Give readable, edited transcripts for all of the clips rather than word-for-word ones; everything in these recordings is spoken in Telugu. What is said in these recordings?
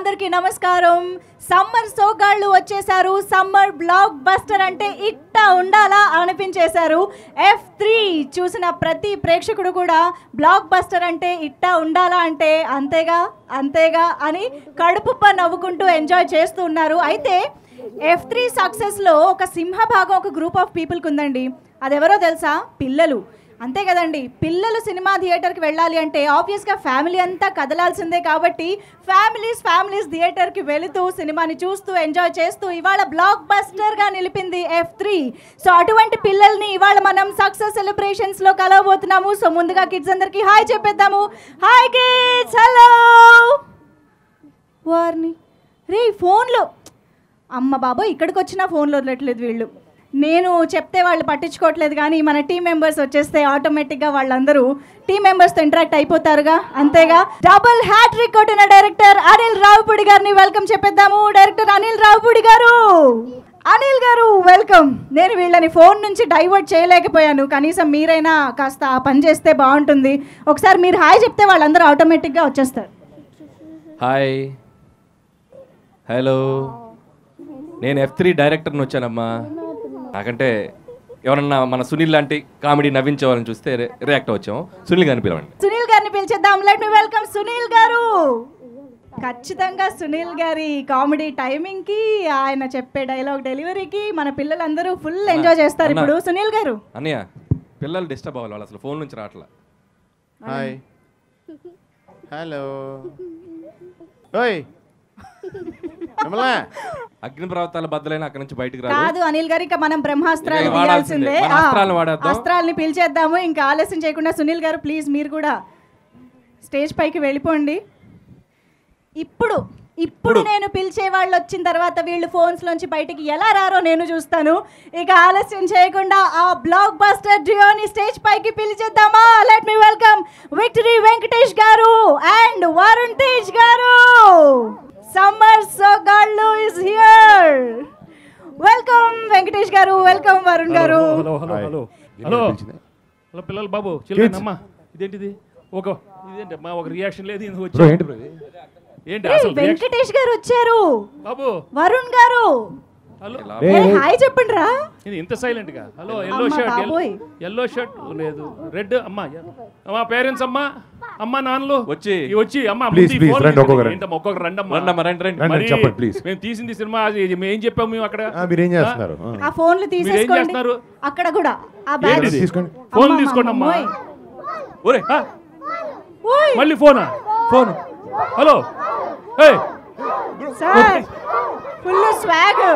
అందరికీ నమస్కారం. సమ్మర్ సోగాళ్ళు వచ్చేసారు. సమ్మర్ బ్లాక్ బస్టర్ అంటే ఇట్టా ఉండాలా అనిపించేశారు. F3 చూసిన ప్రతి ప్రేక్షకుడు కూడా బ్లాక్ బస్టర్ అంటే ఇట్టా ఉండాలా అంటే అంతేగా అంతేగా అని కడుపుప్ప నవ్వుకుంటూ ఎంజాయ్ చేస్తూ ఉన్నారు. అయితే F3 సక్సెస్లో ఒక సింహభాగం ఒక గ్రూప్ ఆఫ్ పీపుల్కి ఉందండి. అదెవరో తెలుసా? పిల్లలు. అంతే కదండి, పిల్లలు సినిమా థియేటర్కి వెళ్ళాలి అంటే ఆబ్వియస్గా ఫ్యామిలీ అంతా కదలాల్సిందే. కాబట్టి ఫ్యామిలీస్ థియేటర్కి వెళుతూ సినిమాని చూస్తూ ఎంజాయ్ చేస్తూ ఇవాళ బ్లాక్ బస్టర్గా నిలిపింది F3. సో అటువంటి పిల్లల్ని ఇవాళ మనం సక్సెస్ సెలబ్రేషన్స్లో కలవబోతున్నాము. సో ముందుగా కిడ్స్ అందరికీ హాయ్ చెప్పేద్దాము. Hi kids, hello. వారిని రే ఫోన్లో అమ్మ బాబోయ్, ఇక్కడికి వచ్చినా ఫోన్లో వదలట్లేదు వీళ్ళు. నేను చెప్తే వాళ్ళు పట్టించుకోవట్లేదు, కానీ మన టీం మెంబర్స్ వచ్చేస్తే ఆటోమేటిక్గా వాళ్ళందరూ టీం మెంబర్స్తో ఇంటరాక్ట్ అయిపోతారుగా. అంతేగా, డబుల్ హ్యాట్రిక్ కొట్టిన డైరెక్టర్ అనిల్ రావుపూడి గారిని వెల్కమ్ చెప్పేద్దాము. డైరెక్టర్ అనిల్ రావుపూడి గారు, అనిల్ గారు వెల్కమ్. నేను వీళ్ళని ఫోన్ నుంచి డైవర్ట్ చేయలేకపోయాను, కనీసం మీరైనా కాస్త ఆ పని చేస్తే బాగుంటుంది. ఒకసారి మీరు హాయ్ చెప్తే వాళ్ళందరూ ఆటోమేటిక్గా వచ్చేస్తారు. హాయ్, హలో, నేను F3 డైరెక్టర్ని వచ్చానమ్మా. నాకంటే ఎవరన్నా మన సునీల్ లాంటి కామెడీ నవ్వించేవాళ్ళని చూస్తే రియాక్ట్ వచ్చాము. సునీల్ గారిని పిలవండి. సునీల్ గారిని పిలిచేద్దాం. లెట్ మీ వెల్కమ్ సునీల్ గారు. ఖచ్చితంగా సునీల్ గారి కామెడీ టైమింగ్కి, ఆయన చెప్పే డైలాగ్ డెలివరీకి మన పిల్లలందరూ ఫుల్ ఎంజాయ్ చేస్తారు. ఇప్పుడు సునీల్ గారు. అన్నయ్య, పిల్లలు డిస్టర్బ్ అవ్వాలి, వాళ్ళు అసలు ఫోన్ నుంచి రావట్లా. హాయ్, హలో, ఓయ్ అగ్ని పర్వతాల బద్దలైన అక్కడ నుంచి బయటకు రాదు. కాదు అనిల్ గారు, ఇంకా మనం బ్రహ్మాస్త్రాలు తీయాల్సిందే. అస్త్రాలని పిలిచేద్దాము. ఇంకా ఆలస్యం చేయకుండా సునీల్ గారు ప్లీజ్ మీరు కూడా స్టేజ్ పైకి వెళ్ళిపోండి. ఇప్పుడు నేను పిలిచే వాళ్ళు వచ్చిన తర్వాత వీళ్ళు ఫోన్స్ లోంచి బయటికి ఎలా రారో నేను చూస్తాను. ఇక ఆలస్యం చేయకుండా ఆ బ్లాక్ బస్టర్ డ్యూయోని స్టేజ్ పైకి పిలిచేద్దామా. Let me welcome Victory Venkatesh garu and Varun Tej garu. Summer సోగాళ్ళు is here. Welcome Venkatesh garu, welcome Varun garu. Hello hello hello hello hello పిల్లలు బాబు చిల్లమ్మా. ఇదేంటిది? ఇదేంటమ్మా ఒక రియాక్షన్ లేదు. ఏంటి అసలు వెంకటేష్ గారు వచ్చారు. బాబు వరుణ్ గారు హలో హాయ్ చెప్పండి రా. ఇది ఇంత సైలెంట్ గా. హలో, ఎల్లో షర్ట్ లేదు, రెడ్. అమ్మా పేరెంట్స్, అమ్మా నాన్నలు వచ్చి అమ్మా ఒక్కొక్క రండి. మేము తీసింది సినిమా, ఏం చెప్పాము మేము అక్కడ? ఆ ఫోన్లు తీసేసుకోండి. అక్కడ కూడా ఆ బ్యాగ్ ఫోన్ తీసుకోండి అమ్మా. మళ్ళీ phone hello sir, full swag.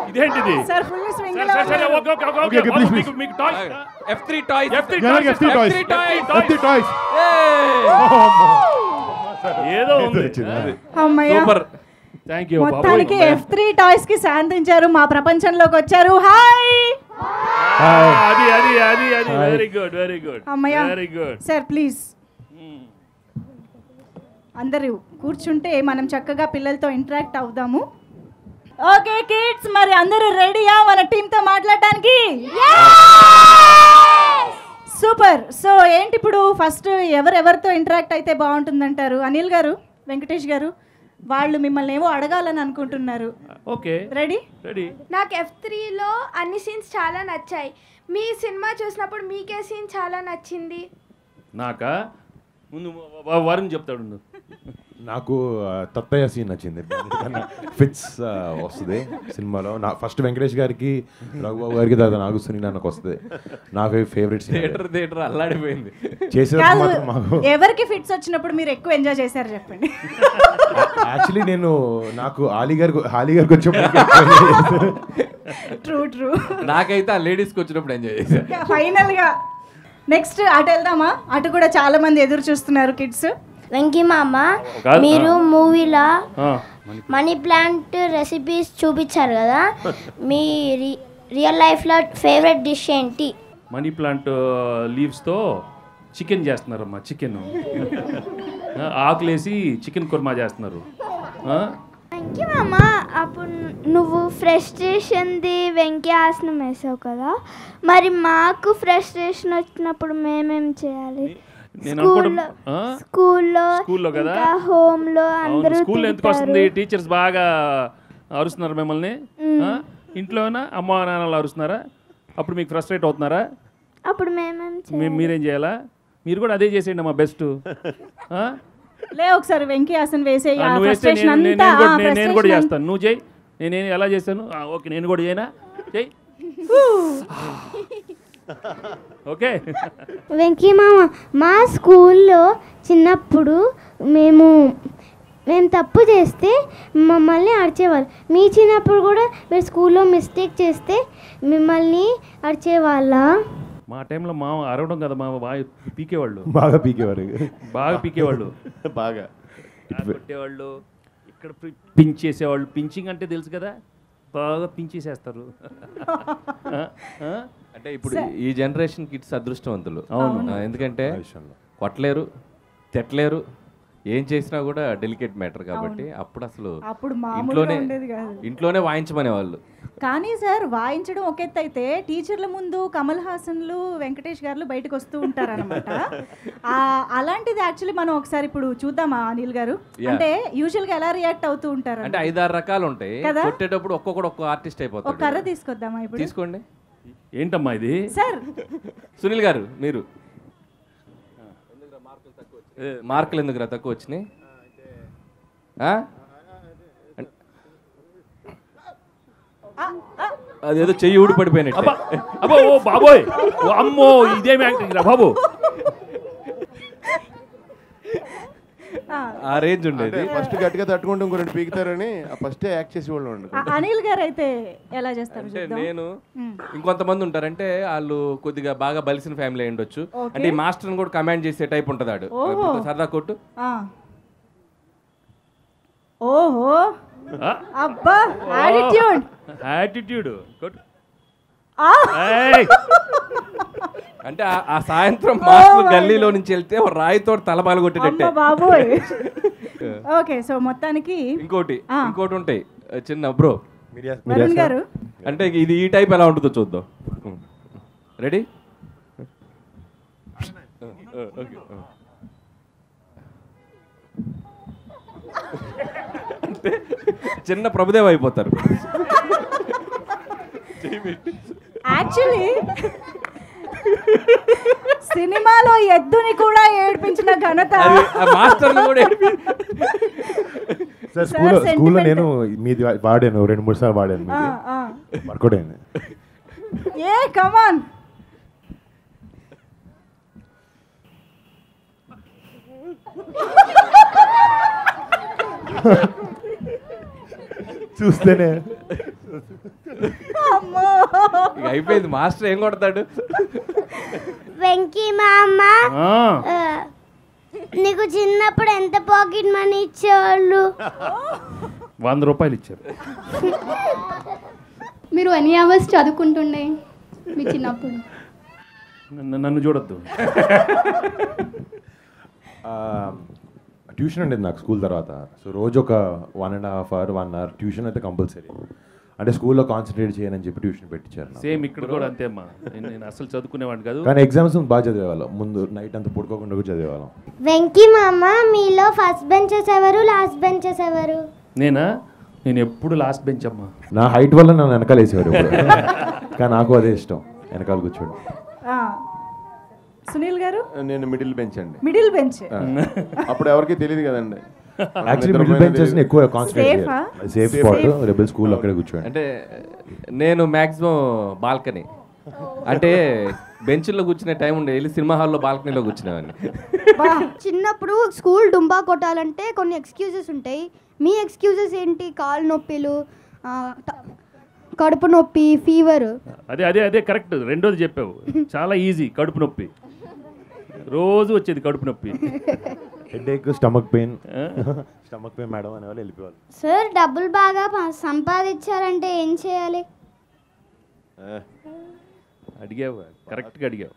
ఇదేంటిది? సార్ ఫుల్ స్వింగ్ లో మీకు టాయ్స్ F3 టాయ్స్ ఏదో ఉంది. అమ్మయ్య, సూపర్. Thank you. మొత్తానికి F3 టాయ్స్ కి శాంతించారు, మా ప్రపంచంలోకి వచ్చారు. హాయ్. అది వెరీ గుడ్, వెరీ గుడ్, అమ్మయ్య. Very good. సార్ ప్లీజ్ అందరూ కూర్చుంటే మనం చక్కగా పిల్లలతో ఇంటరాక్ట్ అవుదాము. ఓకే కిడ్స్, మరి అందరూ రెడీయా మన టీంతో మాట్లాడడానికి? సూపర్. సో ఏంటి ఇప్పుడు ఫస్ట్ ఎవరెవరితో ఇంటరాక్ట్ అయితే బాగుంటుందంటారు? అనిల్ గారు, వెంకటేష్ గారు, వాళ్ళు మిమ్మల్ని ఏమో అడగాలని అనుకుంటున్నారు. Okay, ready? నాకు F3లో అన్ని సీన్స్ చాలా నచ్చాయి. మీ సినిమా చూసినప్పుడు మీకే సీన్ చాలా నచ్చింది? నాకా? ముందు వరుణ్ చెప్తాడు. నాకు తత్తయ్య సీన్ నచ్చింది. ఫిట్స్ వస్తుంది సినిమాలో. నా ఫస్ట్ వెంకటేష్ గారికి, రఘుబాబు గారికి, తర్వాత నాగు సునీల్ నాకు వస్తుంది. నా ఫేవరెట్ సీన్. థియేటర్ అల్లాడిపోయింది. ఎవరికి ఫిట్స్ వచ్చినప్పుడు మీరు ఎక్కువ ఎంజాయ్ చేశారు చెప్పండి. యాక్చువల్లీ నాకు హాలీ గారికి వచ్చినప్పుడు ట్రూ నాకైతే ఆ లేడీస్కి వచ్చినప్పుడు ఎంజాయ్ చేశాను. ఫైనల్ గా నెక్స్ట్ అటు వెళ్దామా? అటు కూడా చాలా మంది ఎదురు చూస్తున్నారు కిడ్స్. వెంకీ మామ, మీరు మూవీలో మనీ ప్లాంట్ రెసిపీస్ చూపించారు కదా, మీ రియల్ లైఫ్లో ఫేవరెట్ డిష్ ఏంటి? మనీ ప్లాంట్ లీవ్స్తో చికెన్ చేస్తున్నారమ్మా. చికెన్ ఆకులేసి చికెన్ కుర్మా చేస్తున్నారు. వెంకీ మామ, అప్పుడు నువ్వు ఫ్రస్ట్రేషన్ది వెంకీ ఆసనం వేసావు కదా, మరి మాకు ఫ్రస్ట్రేషన్ వచ్చినప్పుడు మేమేం చేయాలి? స్కూల్లో కదా, హోమ్లో అందరూ స్కూల్లో ఎందుకు వస్తుంది? టీచర్స్ బాగా అరుస్తున్నారు మిమ్మల్ని, ఇంట్లోనా అమ్మ నాన్నలు అరుస్తున్నారా? అప్పుడు మీకు ఫ్రస్ట్రేట్ అవుతున్నారా? అప్పుడు మీరేం చేయాలా? మీరు కూడా అదే చేసేయండి అమ్మా, బెస్ట్. లే ఒకసారి వెంకీ ఆసన్ వేసే నేను కూడా చేస్తాను, నువ్వు చేయి. నేను ఎలా చేశాను? ఓకే, నేను కూడా చేయనా? చేయి. ఓకే. వెంకీ మామ, మా స్కూల్లో చిన్నప్పుడు మేము తప్పు చేస్తే మమ్మల్ని అరిచేవాళ్ళు. మీ చిన్నప్పుడు కూడా మీరు స్కూల్లో మిస్టేక్ చేస్తే మిమ్మల్ని అరిచేవాళ్ళ? మా టైంలో మా అరవడం కదా, మా బాగా పీకేవాళ్ళు, బాగా పీకేవారు, బాగా పీకేవాళ్ళు, బాగా కొట్టేవాళ్ళు, ఇక్కడ పించ్ చేసేవాళ్ళు. పించింగ్ అంటే తెలుసు కదా, బాగా పించేసేస్తారు. అంటే ఇప్పుడు ఈ జనరేషన్ కిడ్స్ అదృష్టవంతులు. అవును, ఎందుకంటే కొట్టలేరు, తిట్టలేరు, ఏం చేసినా కూడా డెలికేట్ మ్యాటర్ కాబట్టి అప్పుడు అసలు ఇంట్లోనే వాయించమనే వాళ్ళు. కానీ సార్, వాయించడం ఒక ఎత్తు అయితే టీచర్ల ముందు కమల్ హాసన్లు, వెంకటేష్ గారు బయటకు వస్తూ ఉంటారనమాట. అలాంటిది యాక్చువల్లీ మనం ఒకసారి ఇప్పుడు చూద్దామా అనిల్ గారు? అంటే యూజువల్ గా ఎలా రియాక్ట్ అవుతూ ఉంటారు అంటే 5-6 రకాలు ఉంటాయి. కొట్టేటప్పుడు ఒక్కొక్క ఆర్టిస్ట్ అయిపోతారు. ఒక కర్ర తీసుకొద్దామా ఇప్పుడు? తీసుకోండి. ఏంటమ్మా ఇది సార్? సునీల్ గారు, మీరు మార్కులు ఎందుకు తక్కువ వచ్చినాయి? అదేదో చెయ్యి ఊడి పడిపోయినట్టు. అబ్బో, ఓ బాబోయ్, ఓ అమ్మో, ఇదేమి యాక్టింగ్ రా బాబు. ఆ రేంజ్ ఉండేది. ఫస్ట్ గట్టిగా తట్టుకుంటూ ఇంకో 2 పీకుతారని ఫస్ట్ యాక్ట్ చేసి వాళ్ళు ఉండు. అనిల్ గారు అయితే ఎలా చేస్తారు? నేను ఇంకొంతమంది ఉంటారంటే వాళ్ళు కొద్దిగా బాగా బలిసిన ఫ్యామిలీ అయి ఉండొచ్చు. అంటే ఈ మాస్టర్ కూడా కమాండ్ చేసే టైప్ ఉంటాడు. సరదా కొట్టు. ఓహో, అబ్బా, యాటిట్యూడ్ యాటిట్యూడ్ కొట్టు. అంటే ఆ సాయంత్రం మాస్టర్ గల్లీలో నుంచి వెళ్తే రాయితో తలబాలు కొట్టేటట్టే బాబోయ్. ఓకే, సో మొత్తానికి ఇంకోటి ఉంటాయి చిన్న బ్రో వరుణ్ గారు. అంటే ఇది ఈ టైప్ ఎలా ఉంటుందో చూద్దాం. రెడీ? అంటే చిన్న ప్రభుదేవ్ అయిపోతారు. యాక్చువల్లీ సినిమాలో ఎద్దుని కూడా ఏడిపించిన ఘనత మాస్టర్ కూడా. సార్ స్కూల్లో నేను మీది వాడాను, 2-3 సార్లు వాడాను, వర్కౌట్ అయింది. ఏ కమాన్, చూస్తేనే అయిపోయింది. మాస్టర్ ఏం కొడతాడు? వెంకీ మామ, నీకు చిన్నప్పుడు ఎంత పాకెట్ మనీ ఇచ్చేవాళ్ళు? 100 రూపాయలు ఇచ్చారు. మీరు ఎన్ని అవర్స్ చదువుకుంటుండే మీ చిన్నప్పుడు? నన్ను చూడొద్దు. ట్యూషన్ ఉండేది నాకు స్కూల్ తర్వాత. సో రోజు ఒక 1.5 hour 1 hour ట్యూషన్ అయితే కంపల్సరీ. అంటే స్కూల్లో కాన్సన్ట్రేట్ చేయనని చెప్పి ట్యూషన్ పెట్టించారు. సేమ్ ఇక్కడ కూడా అంతే అమ్మా. నేను అసలు చదువుకునేవాడిని కాదు, కానీ ఎగ్జామ్స్ బాగా చదివేవాళ్ళం. ముందు నైట్ అంతా పడుకోకుండా కూడా చదివేవాళ్ళం. వెంకీ మామ, మీలో ఫస్ట్ బెంచెస్ ఎవరు, లాస్ట్ బెంచెస్ ఎవరు? నేను ఎప్పుడు లాస్ట్ బెంచ్ అమ్మా. నా హైట్ వల్ల నన్ను వెనకాల వేసేవారు. కానీ నాకు అదే ఇష్టం, వెనకాల కూర్చోండి. సునీల్ గారు? నేను మిడిల్ బెంచ్ అండి. Middle bench. అప్పుడు ఎవరికి తెలియదు కదండి. యాక్చువల్లీ మిడిల్ బెంచెస్ ఎక్కువ కాన్సంట్రేట్ చేయాలి. సేఫ్ స్పాట్ రెబెల్ స్కూల్ అక్కడే కూర్చోండి. అంటే నేను మాక్సిమం బాల్కనీ, అంటే బెంచ్లో కూర్చునే టైం ఉండే, వెళ్ళి సినిమా హాల్లో బాల్కనీలో కూర్చునేవాడిని. చిన్నప్పుడు స్కూల్ డుంబా కొట్టాలంటే కొన్ని ఎక్స్క్యూజెస్ ఉంటాయి. మీ ఎక్స్క్యూజెస్ ఏంటి? కాలు నొప్పిలు, కడుపు నొప్పి, ఫీవర్. అదే కరెక్ట్. రెండోది చెప్పావు, చాలా ఈజీ. కడుపు నొప్పి రోజు వచ్చేది, కడుపు నొప్పి, హెడేక్, స్టమక్ పెయిన్ మేడం అనేవాళ్ళు వెళ్ళిపోవాలి. సార్, డబ్బులు బాగా సంపాదించాలంటే ఏం చేయాలి? అడిగావు, కరెక్ట్గా అడిగావు.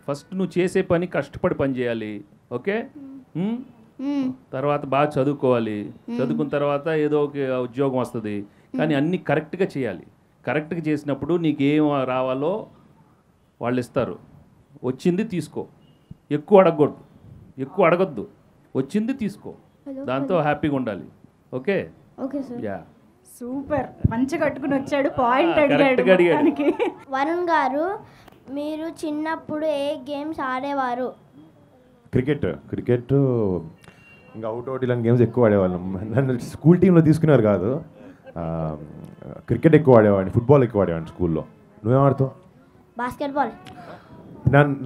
ఫస్ట్ నువ్వు చేసే పని కష్టపడి పని చేయాలి. ఓకే, తర్వాత బాగా చదువుకోవాలి, చదువుకున్న తర్వాత ఏదో ఒక ఉద్యోగం వస్తుంది. కానీ అన్నీ కరెక్ట్గా చేయాలి. కరెక్ట్గా చేసినప్పుడు నీకు ఏం రావాలో వాళ్ళు ఇస్తారు. వచ్చింది తీసుకో, ఎక్కువ అడగొద్దు, వచ్చింది తీసుకో, దాంతో హ్యాపీగా ఉండాలి. Okay okay sir. Yeah super, మంచి కట్టుకుని వచ్చాడు, పాయింట్ అడిగాడు. వరుణ్ గారు, మీరు చిన్నప్పుడు ఏ గేమ్స్ ఆడేవారు? క్రికెట్ ఇంకా అవుట్ ఇలాంటి గేమ్స్ ఎక్కువ ఆడేవాళ్ళం. నన్ను స్కూల్ టీంలో తీసుకున్నారు కాదు, క్రికెట్ ఎక్కువ ఆడేవాడిని, ఫుట్బాల్ ఎక్కువ ఆడేవాడిని స్కూల్లో. నువ్వేం ఆడుతావు? బాస్కెట్బాల్.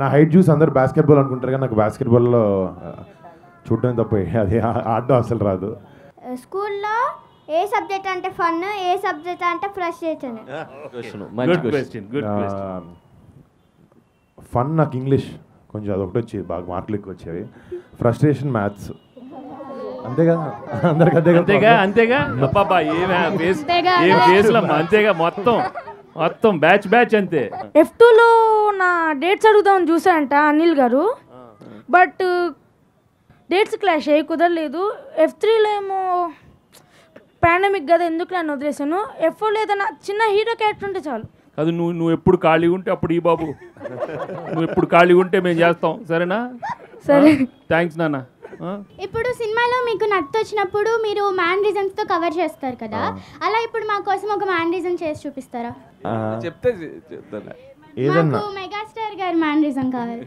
నా హైట్ చూసి అందరూ బాస్కెట్బాల్ అనుకుంటారు, కానీ నాకు బాస్కెట్బాల్లో చూడడం తప్ప అది ఆడడం అసలు రాదు. స్కూల్లో ఏ సబ్జెక్ట్ అంటే ఫన్, ఏ సబ్జెక్ట్ అంటే ఫ్రస్ట్రేషన్? ఫన్ నాకు ఇంగ్లీష్ కొంచెం అదొకటి వచ్చేది, బాగా మార్కులు ఎక్కువ వచ్చేవి. Frustration maths. అంతేగా అందరికి అంతేగా అబ్బాబా ఏం ఫేస్లమ్మా, అంతేగా మొత్తం బ్యాచ్ అంతే. F2లో నా డేట్స్ అడుగుదామని చూసారంట అనిల్ గారు, బట్ డేట్స్ క్లాష్ అయ్యి కుదరలేదు. F3లో ఏమో పాండమిక్ కదా, ఎందుకు నన్ను వదిలేసాను. F4లో ఏదైనా చిన్న హీరో క్యారెక్టర్ ఉంటే చాలు. అది నువ్వు ఎప్పుడు ఖాళీగా ఉంటే అప్పుడు ఈ బాబు, నువ్వు ఎప్పుడు ఖాళీగా ఉంటే మేము చేస్తాం, సరేనా? సరే, థ్యాంక్స్ నాన్న. ఇప్పుడు సినిమాలో మీకు నచ్చొచ్చినప్పుడు మీరు మ్యానరిజమ్స్తో కవర్ చేస్తారు కదా, అలా ఇప్పుడు మా కోసం ఒక మ్యానరిజం చేసి చూపిస్తారా? చెప్తే మాకు మెగాస్టార్ గారి మ్యానరిజం కావాలి.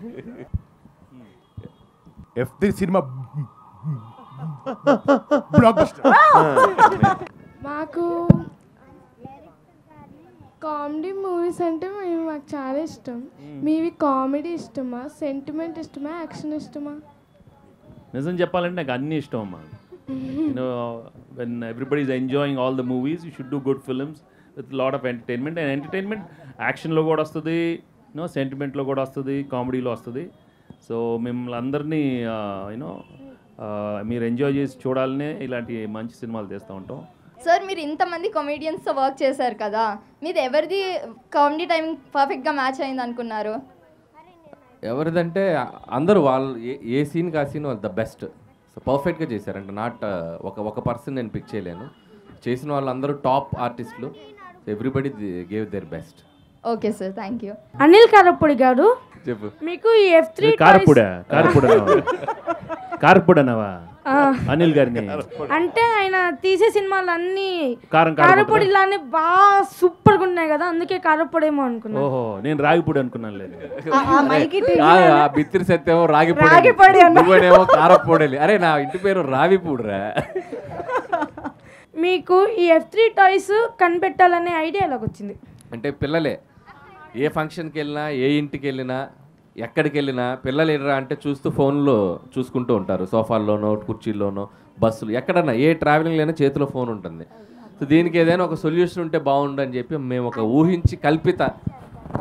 F3 cinema block buster. మాకు కామెడీ మూవీస్ అంటే మాకు చాలా ఇష్టం. మీవి కామెడీ ఇష్టమా, సెంటిమెంట్ ఇష్టమా, యాక్షన్ ఇష్టమా? నిజం చెప్పాలంటే నాకు అన్నీ ఇష్టం అమ్మా. When everybody is enjoying all the movies, you should do good films with lot of entertainment. And entertainment యాక్షన్లో కూడా వస్తుంది, సెంటిమెంట్లో కూడా వస్తుంది, కామెడీలో వస్తుంది. సో మిమ్మల్ని అందరినీ మీరు ఎంజాయ్ చేసి చూడాలనే ఇలాంటి మంచి సినిమాలు తీస్తూ ఉంటాం. సార్, మీరు ఇంతమంది కామెడియన్స్తో వర్క్ చేశారు కదా, మీది ఎవరిది కామెడీ టైమింగ్ పర్ఫెక్ట్గా మ్యాచ్ అయింది అనుకున్నారు? ఎవరిదంటే అందరూ వాళ్ళు ఏ సీన్కి ఆ సీన్ వాళ్ళు ద బెస్ట్, సో పర్ఫెక్ట్గా చేశారంట. నాట్ ఒక పర్సన్ నేను పిక్ చేయలేను, చేసిన వాళ్ళందరూ టాప్ ఆర్టిస్టులు. Everybody gave their best. Okay sir, thank you. Anil కారప్పొడి గారు, చెప్పు. మీకు ఈ F3 కారపొడనవా అనిల్ గారిని అంటే ఆయన తీసే సినిమాలు అన్ని కారం కారపొడిలానే బాగా సూపర్ గా ఉన్నాయి కదా, అందుకే కారపొడేమో అనుకున్నా. ఓహో, నేను రాగిపొడి అనుకున్నాను. లేదు, బిత్తిరి సత్యేమో రాగిపొడి, నువ్వేమో కారపొడేలి. అరే నా ఇంటి పేరు రావిపూడిరా. మీకు ఈ F3 టాయ్స్ కనిపెట్టాలనే ఐడియా ఎలాగొచ్చింది? అంటే పిల్లలే ఏ ఫంక్షన్కి వెళ్ళినా, ఏ ఇంటికి వెళ్ళినా, ఎక్కడికి వెళ్ళినా పిల్లలు ఎర్రా అంటే చూస్తూ ఫోన్లో చూసుకుంటూ ఉంటారు. సోఫాల్లోనో, కుర్చీల్లోనో, బస్సులు, ఎక్కడన్నా ఏ ట్రావెలింగ్లోనైనా చేతిలో ఫోన్ ఉంటుంది. సో దీనికి ఏదైనా ఒక సొల్యూషన్ ఉంటే బాగుండు అని చెప్పి మేము ఒక ఊహించి కల్పిత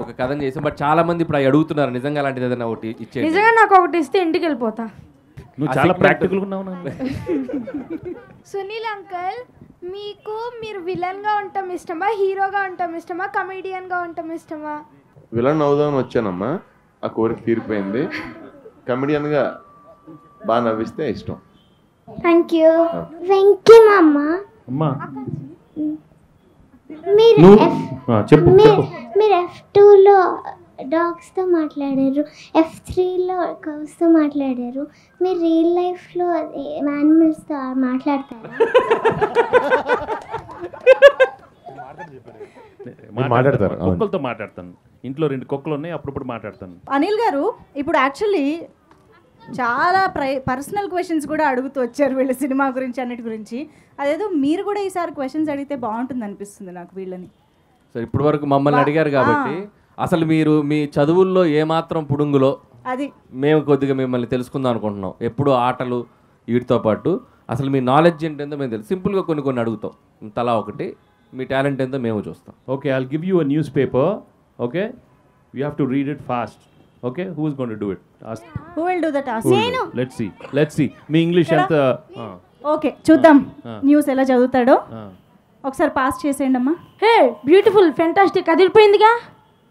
ఒక కథను చేసాం. బట్ చాలా మంది ఇప్పుడు అడుగుతున్నారు, నిజంగా అలాంటిది ఏదైనా ఒకటి ఇచ్చే. నిజంగా నాకు ఒకటి ఇస్తే ఇంటికి వెళ్ళిపోతా. నువ్వు చాలా ప్రాక్టికల్గా ఉన్నావు. సునీల్ అంకల్, మీరు విలన్గా ఉండటం ఇష్టమా, హీరోగా ఉండటం ఇష్టమా, కమెడియన్గా ఉండటం ఇష్టమా? విలన్ అవుదామని వచ్చానమ్మా, ఆ కోరిక తీరిపోయింది. కమెడియన్గా బాగా నవ్విస్తే ఇష్టం. Thank you. వెంకీ మామ, మీరు F2లో డాగ్స్తో మాట్లాడారు, F3లో కౌస్తో మాట్లాడారు, మీరు రియల్ లైఫ్లో యానిమల్స్తో మాట్లాడతారా? మాట్లాడతారు, కుక్కలతో మాట్లాడతాను. ఇంట్లో 2 కుక్కలు ఉన్నాయి, అప్పుడప్పుడు మాట్లాడతాను. అనిల్ గారు, ఇప్పుడు యాక్చువల్లీ చాలా పర్సనల్ క్వశ్చన్స్ కూడా అడుగుతూ వచ్చారు వీళ్ళ సినిమా గురించి, అన్నిటి గురించి. అదేదో మీరు కూడా ఈసారి క్వశ్చన్స్ అడిగితే బాగుంటుంది అనిపిస్తుంది నాకు వీళ్ళని. సో ఇప్పటి వరకు మమ్మల్ని అడిగారు కాబట్టి అసలు మీరు మీ చదువుల్లో ఏమాత్రం పుడుంగులో అది మేము కొద్దిగా మిమ్మల్ని తెలుసుకుందాం అనుకుంటున్నాం. ఎప్పుడు ఆటలు వీటితో పాటు అసలు మీ నాలెడ్జ్ ఏంటందో మేము తెలుసు. సింపుల్గా కొన్ని అడుగుతాం, తలా ఒకటి. మీ టాలెంట్ ఏందో మేము చూస్తాం. Okay, I'll give you a news paper. Okay, you have to read it fast. Okay, who is going to do it? Who will do the task? నేను. లెట్స్ సీ మీ ఇంగ్లీష్ ఎంత. ఓకే, చూద్దాం న్యూస్ ఎలా చదువుతాడో. ఒకసారి పాస్ చేసేయండి అమ్మా. హే, బ్యూటిఫుల్, ఫెంటాస్టిక్, అదిరిపోయిందిగా.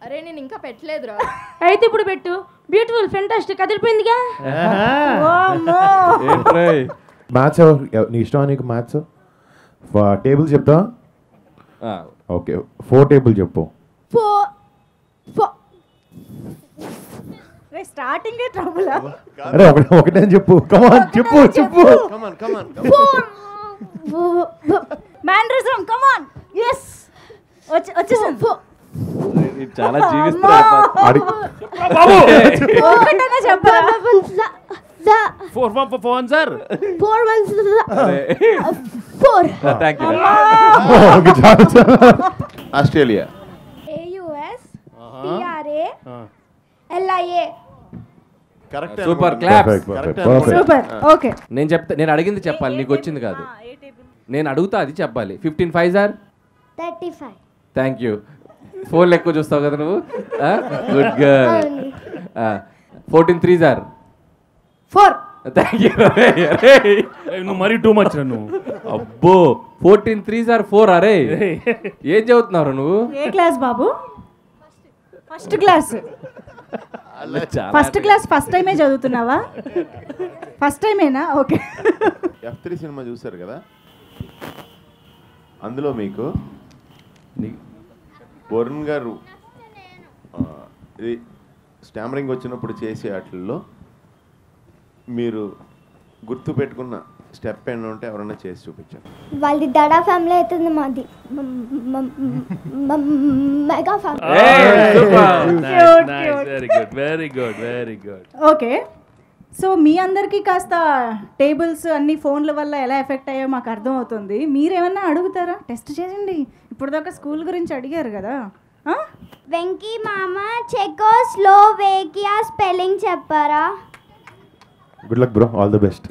అరే నేను ఇంకా పెట్టలేదురా. అయితే ఇప్పుడు పెట్టు. Beautiful fantastic అదిరిపోయిందిగా. మ్యాథ్స్ నీ ఇష్టమా నీకు మ్యాథ్స్? టేబుల్ చెప్తా. ఓకే 4 టేబుల్ చెప్పు. Starting trouble. అరే ఒకటే చెప్పు. కమాన్ చెప్పు చెప్పు. మ్యానరిజం కమాన్. yes వచ్చేసాను. చాలా జీవిస్తున్నా బాబు. ఒకటేనా చెప్పరా? 4 sir 4 1 4. Thank you. Australia. AUS TRA LIA. Correct. Super clap. Super. Okay నేను అడిగింది చెప్పాలి, నీకు వచ్చింది కాదు. నేను అడుగుతా అది చెప్పాలి. 15 5 సార్ 35. Thank you. ఫోన్లు ఎక్కువ చూస్తావు కదా నువ్వు. Good girl. 14 3 sir 4. Thank you. నువ్వు మరీ టూ మచ్ నువ్వు. అబ్బో 14 3 సార్ 4. అరే ఏం చదువుతున్నారు నువ్వు? ఏ క్లాస్ బాబు? First class. ఫస్ట్ టైమే చదువుతున్నావా? ఫస్ట్ టైమేనా? ఓకే. F3 సినిమా చూసారు కదా, అందులో మీకు వరుణ్ గారు ఇది స్టామరింగ్ వచ్చినప్పుడు చేసే వాటిల్లో మీరు గుర్తు పెట్టుకున్న స్టెప్ ఏంటో ఉంటే ఎవరన్నా చేసి చూపించారు. వాళ్ళది దడా ఫ్యామిలీ అవుతుంది, మాది mega family. Very good. Okay so మీ అందరికీ కాస్త టేబుల్స్ అన్ని ఫోన్ల వల్ల ఎలా ఎఫెక్ట్ అయ్యో మాకు అర్థమవుతుంది. మీరేమన్నా అడుగుతారా? టెస్ట్ చేయండి. ఇప్పుడు దాకా స్కూల్ గురించి అడిగారు కదా. వెంకీ మామ చెకోస్లోవేకియా స్పెల్లింగ్ చెప్పారా? Good luck bro, all the best.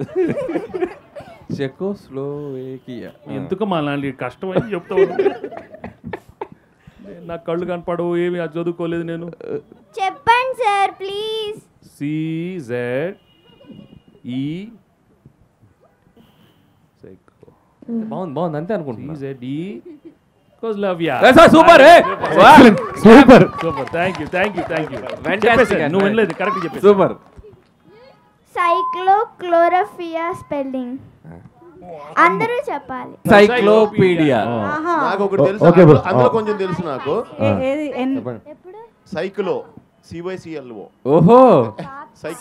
Czechoslovakia ఎందుకు మా లాంటి కష్టమని చెప్తావు? నాకు కళ్ళు కనపడవు, ఏమి అది చదువుకోలేదు నేను. చెప్పండి సార్ ప్లీజ్. CZE బాగుంది అంతే అనుకుంటున్నా. CZE Koslevia. Super super super. Thank you. Fantastic. నువ్వు వినలేదు, కరెక్ట్ చెప్పేసి. సూపర్. సైక్లోక్లోరోఫియా స్పెల్లింగ్ అందరూ చెప్పాలి. సైక్లోపీడియా. నాకు ఒకటి తెలుసు, అందులో కొంచెం తెలుసు నాకు. సైక్లో CYCLO. ఓహో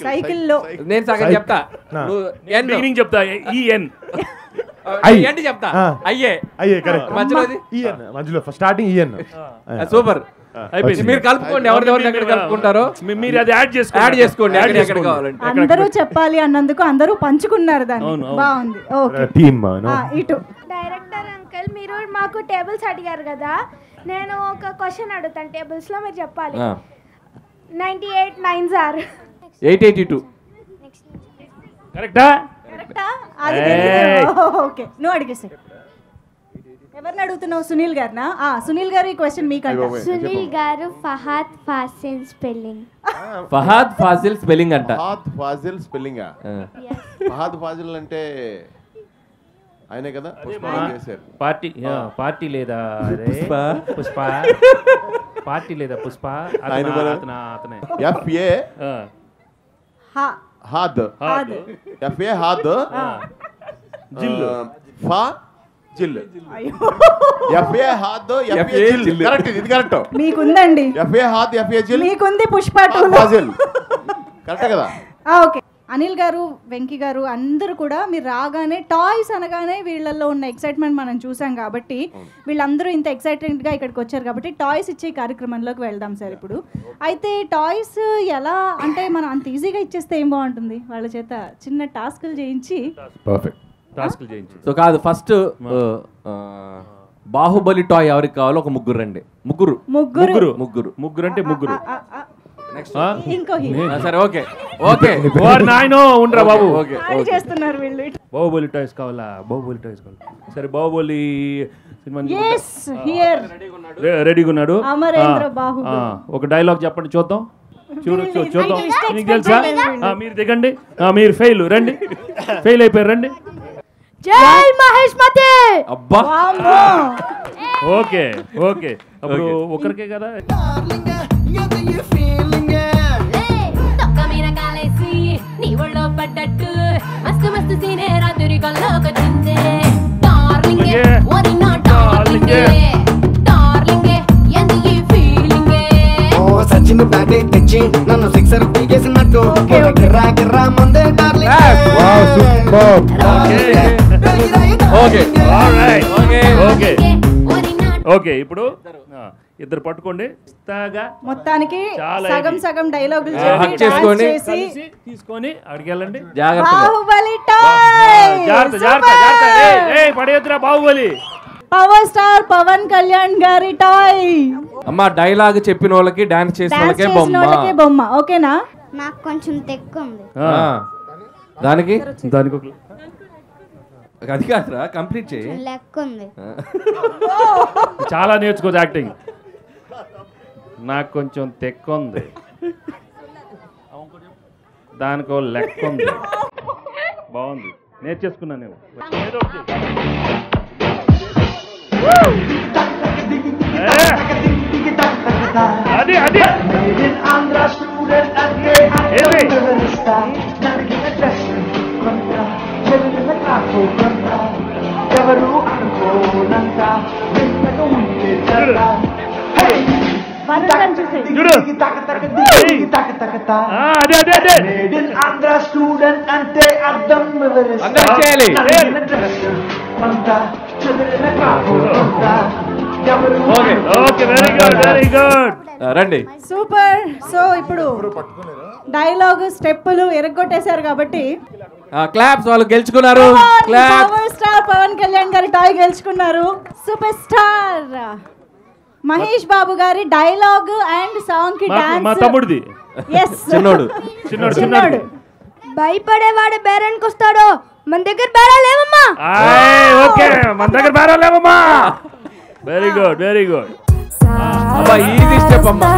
సైకిల్లో. నేను సగం చెప్తా, బిగినింగ్ చెప్తా. EN ఏంటి చెప్తా. అయ్యే కరెక్ట్. మధ్యలో స్టార్టింగ్ EN. సూపర్. మీరు కలుపుకోండి, ఎవరిదెవరిని ఎక్కడ కలుపుకుంటారో మీరు అది యాడ్ చేసుకోండి ఎక్కడ కావాలంటే. అందరూ చెప్పాలి అన్నందుకు అందరూ పంచుకున్నారు దాన్ని. బాగుంది. ఓకే టీమ్ ఇటు డైరెక్టర్ అంకుల్, మీరు మాకు టేబుల్స్ అడిగారు కదా, నేను ఒక క్వశ్చన్ అడుగుతాను టేబుల్స్ లో, మీరు చెప్పాలి. 98 9s are 882. కరెక్టా? అది ఓకే నువ్వు అడిగేసి. ఎవరిని అడుగుతున్నావు? సునీల్ గారినా? సునీల్ గారు ఈ క్వశ్చన్ మీకు అంట. సునీల్ గారు ఫహద్ ఫాసిల్ స్పెల్లింగ్. ఫహద్ ఫాసిల్ స్పెల్లింగ్ అంట. ఫహద్ ఫాజిల్ స్పెల్లింగ్. ఫహద్ ఫాజిల్ అంటే ఆయనే కదా పార్టీ లేదా పుష్ప పార్టీ లేదా పుష్ప అతనే. FA హాద్ FA హాద్ జిల్ ఫా జిల్ FA హాద్ FA జిల్. కరెక్ట్, ఇది కరెక్ట్. మీకుందండి. FA హాద్ FA జిల్. మీకుంది పుష్ప 2 ఫాజిల్. కరెక్ట్ కదా? ఓకే. అనిల్ గారు, వెంకీ గారు అందరూ కూడా మీరు రాగానే టాయ్స్ అనగానే వీళ్ళల్లో ఉన్న ఎక్సైట్మెంట్ మనం చూసాం కాబట్టి, వీళ్ళందరూ ఇంత ఎక్సైటెడ్గా ఇక్కడికి వచ్చారు కాబట్టి టాయ్స్ ఇచ్చే కార్యక్రమంలోకి వెళ్దాం సార్ ఇప్పుడు. అయితే టాయ్స్ ఎలా అంటే మనం అంత ఈజీగా ఇచ్చేస్తే ఏం బాగుంటుంది, వాళ్ళ చేత చిన్న టాస్క్లు చేయించి. పర్ఫెక్ట్. టాస్క్లు చేయించి. సో కాదు, ఫస్ట్ బాహుబలి టాయ్ ఎవరికి కావాలో ఒక ముగ్గురు రండి. ముగ్గురు అంటే ముగ్గురు. సరే ఓకే ఓకే. నాయనో ఉండరా బాబు. చేస్తున్నారు వీళ్ళు. బాహుబలి టాయ్స్ కావాలా? బాహుబలి టాయ్స్ కావాలా? సరే బాహుబలి సినిమా రెడీగా ఉన్నాడు. ఒక డైలాగ్ చెప్పండి చూద్దాం. చూద్దాం. మీకు తెలుసా? మీరు దిగండి. మీరు ఫెయిల్, రండి. ఫెయిల్ అయిపోయారు, రండి. జై మహేష్ మతే. అబ్బా ఓకే అప్పుడు ఒకరికే కదా. కల్లోకొచ్చిందే డార్లింగే ఓరి నా డార్లింగే డార్లింగే ఎందు ఈ ఫీలింగే ఓ సచిన్ బ్యాటే తెచ్చి నన్ను సిక్సర్ పీకేసినట్టు గిర్రా గిర్రా మందే darling wow super okay alright okay okay ఇప్పుడు ఇద్దరు పట్టుకోండి మొత్తానికి చాలా సగం సగం డైలాగులు తీసుకొని అక్కడికి వెళ్ళండి బాహుబలి టాయ్ జాగ్రత్త జాగ్రత్త జాగ్రత్త ఏయ్ పడేద్దురా బాహుబలి పవర్ స్టార్ పవన్ కళ్యాణ్ గారి టాయ్ అమ్మ డైలాగ్ చెప్పిన వాళ్ళకి డాన్స్ చేసిన వాళ్ళకే బొమ్మ ఓకేనా నాకు కొంచెం తెక్కు ఉంది దానికి దానికి అది కాదురా కంప్లీట్ చేయి లెక్క ఉంది చాలా నేర్చుకోవచ్చు యాక్టింగ్ నాకు కొంచెం తెక్కుంది దానికో లెక్క ఉంది బాగుంది నేర్చేసుకున్నా నేను అది అది ఎవరు అనుకోనంత ఆంధ్ర స్టూడెంట్ అంటే అర్థం రండి సూపర్. సో ఇప్పుడు డైలాగ్ స్టెప్పులు ఎరగొట్టేశారు కాబట్టి క్లాప్స్ వాళ్ళు గెలుచుకున్నారు. పవర్ స్టార్ పవన్ కళ్యాణ్ గారి టాయ్ గెలుచుకున్నారు. సూపర్ స్టార్ మహేష్ బాబు గారి డైలాగ్ అండ్ సాంగ్ కి డాన్స్ మా తమ్ముడిది చిన్నోడు చిన్నోడు భయపడేవాడు బేరానికి వస్తాడు, మన దగ్గర బేరా లేవమ్మా. ఓకే మన దగ్గర బేరా లేవమ్మా. Very good very good. అబ్బా ఈజీ స్టెప్ అమ్మా.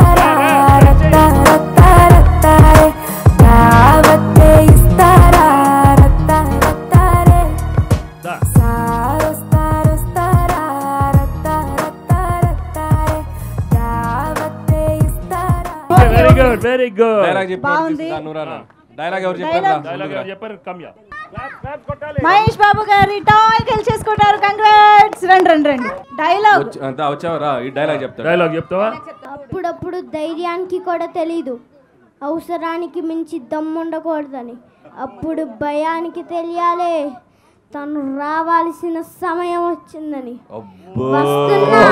Very good very good. Dialogue ఎవరు చెప్పారు? డైలాగ్ చెప్పారు కమ్యా. మహేష్ బాబు గారి టాయ్ గెలిచేసుకుంటారు. కంగ్రాట్స్. రండి రండి రండి. డైలాగ్ వచ్చావరా? ఈ డైలాగ్ చెప్తా. డైలాగ్ చెప్తావా? అప్పుడప్పుడు ధైర్యానికి కూడా తెలీదు అవసరానికి మించి దమ్ముండకూడదని. అప్పుడు భయానికి తెలియాలి తను రావాల్సిన సమయం వచ్చిందని. వస్తున్నా.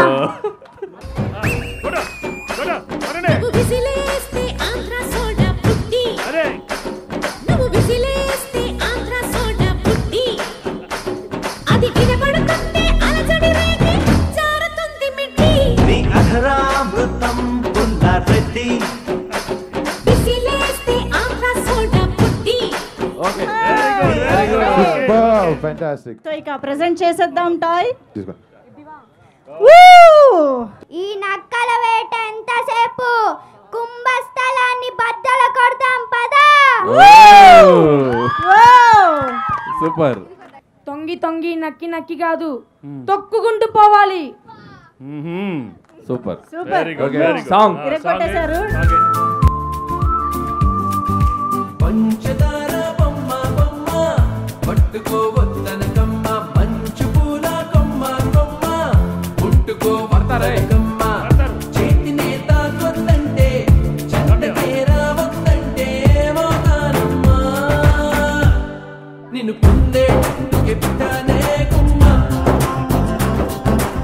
ఫ్యాంటాస్టిక్. సో ఇక ప్రెజెంట్ చేసేద్దాం టాయ్. ఈ నక్కల వేట ఎంతసేపు, కుంభస్థలాన్ని బద్దల కొడతాం పదా. సూపర్. తొంగి తొంగి నక్కి నక్కి కాదు, తొక్కుకుంటూ పోవాలి. Super super. సాంగ్ ఇరగొట్టేశారు. పంచదార బొమ్మ బొమ్మ పట్టుకోవద్దన కమ్మ, మంచు పూల కొమ్మ కొమ్మ పుట్టుకోవద్దన కమ్మ, చేతినే తాకొద్దంటే చెడ్డకే రావద్దంటే మోతానమ్మా, నిన్ను పొందేటందుకే పుట్టానే కుమ్మ,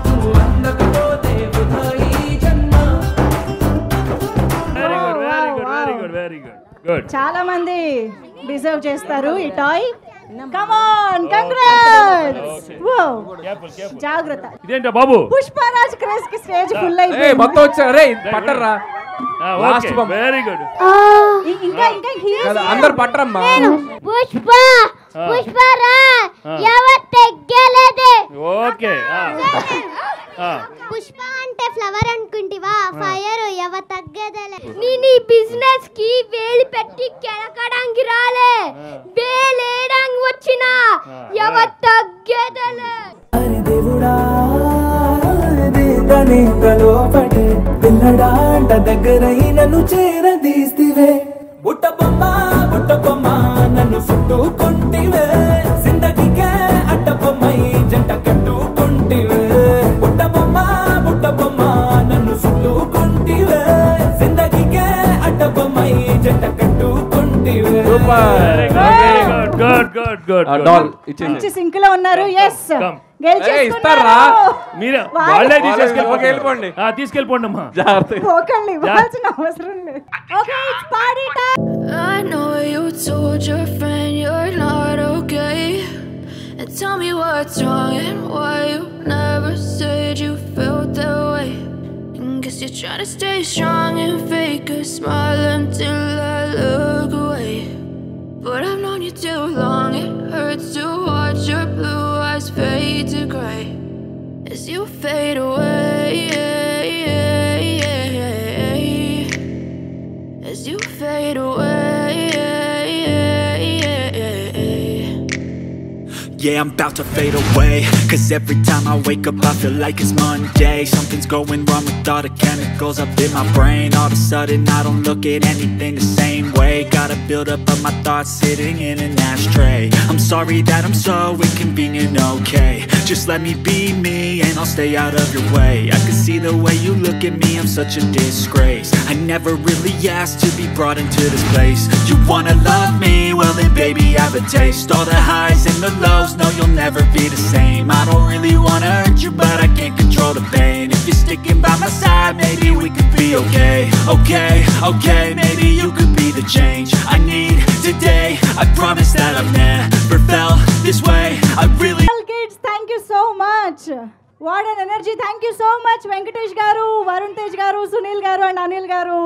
నువ్వు అందకపోతే వృధా ఈ జన్మ. Very good very good very good very good good. చాలా మంది డిజర్వ్ చేస్తారు ఈ టాయ్. Come on congrats. జాగ్రత్త. ఇదేంటా బాబు? పుష్పరాజ్ క్రేజ్ కి స్టేజ్ ఫుల్ ఏ అయిపోయింది. మొత్తం వచ్చారు. రే పట్టర్రా. లాస్ట్ బొమ్మ. Very good. ఇంకా ఇంకా హీరోస్ అందరూ పట్టరమ్మా. పుష్ప పుష్పరా ఎవరు తెగ్గలేదే. ఓకే. పుష్ప అంటే ఫ్లవర్ అనుకుంటివా, ఫైర్ ఎవ తగ్గదలే. నేను ఈ బిజినెస్ కి వేలు పెట్టి కెలకడానికి రాలే, వేలేడానికి వచ్చిన ఎవ తగ్గదలే. పిల్లడాంట దగ్గరై నన్ను చేరదీస్తివే, బుట్ట బొమ్మ నన్ను చుట్టుకుంటివే, జిందగీకే డాల్ మంచి సింక్ లో ఉన్నారు. ఎస్ ఇస్తారా మీరే వాళ్ళే వెళ్ళిపోండి తీసుకెళ్ళిపోండి అమ్మా. పోకండి, ఇవ్వాల్సిన అవసరం లేదు. Okay, it's party time. I know you told your friend you're not okay, and tell me what's wrong and why you never said you felt that way. Guess you're trying to stay strong and fake a smile until I look away. But I've known you too long, it hurts to watch your blue eyes fade to gray as you fade away, as you fade away. Yeah, I'm about to fade away, 'cause every time I wake up I feel like it's Monday. Something's going wrong with all the chemicals up in my brain. All of a sudden I don't look at anything the same way. Gotta build up of my thoughts sitting in an ashtray. I'm sorry that I'm so inconvenient, okay. Just let me be me and I'll stay out of your way. I can see the way you look at me, I'm such a disgrace. I never really asked to be brought into this place. You wanna love me? Well then baby have a taste. All the highs and the lows, no you'll never be the same. I don't really wanna hurt you, but I can't control the pain. If you're sticking by my side, maybe we could be okay. Okay, maybe you could be the change I need today. I promise that I've never felt this way. I really kids, thank you so much. What an energy. Thank you so much Venkatesh garu, Varun Tej garu, Sunil garu and Anil garu.